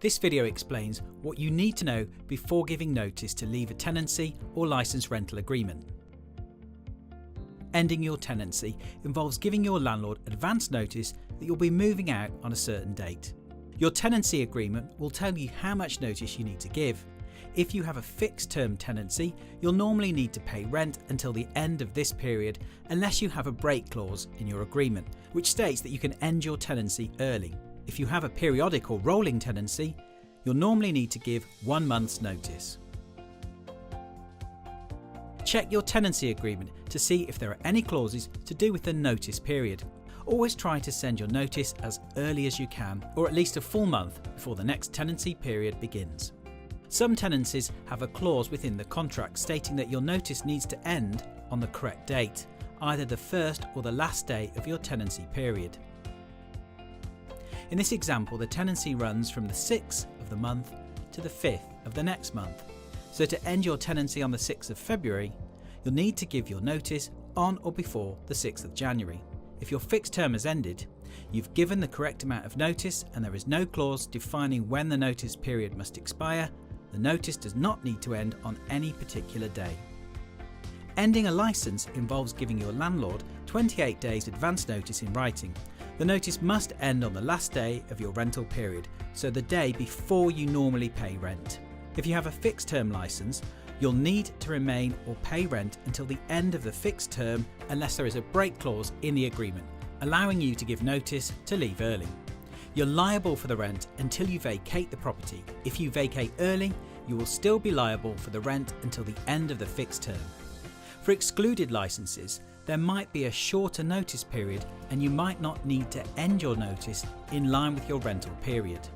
This video explains what you need to know before giving notice to leave a tenancy or license rental agreement. Ending your tenancy involves giving your landlord advance notice that you'll be moving out on a certain date. Your tenancy agreement will tell you how much notice you need to give. If you have a fixed term tenancy, you'll normally need to pay rent until the end of this period unless you have a break clause in your agreement, which states that you can end your tenancy early. If you have a periodic or rolling tenancy, you'll normally need to give 1 month's notice. Check your tenancy agreement to see if there are any clauses to do with the notice period. Always try to send your notice as early as you can, or at least a full month before the next tenancy period begins. Some tenancies have a clause within the contract stating that your notice needs to end on the correct date, either the first or the last day of your tenancy period. In this example, the tenancy runs from the 6th of the month to the 5th of the next month. So to end your tenancy on the 6th of February, you'll need to give your notice on or before the 6th of January. If your fixed term has ended, you've given the correct amount of notice and there is no clause defining when the notice period must expire, the notice does not need to end on any particular day. Ending a license involves giving your landlord 28 days advance notice in writing. The notice must end on the last day of your rental period, so the day before you normally pay rent. If you have a fixed term license, you'll need to remain or pay rent until the end of the fixed term unless there is a break clause in the agreement, allowing you to give notice to leave early. You're liable for the rent until you vacate the property. If you vacate early, you will still be liable for the rent until the end of the fixed term. For excluded licenses, there might be a shorter notice period and you might not need to end your notice in line with your rental period.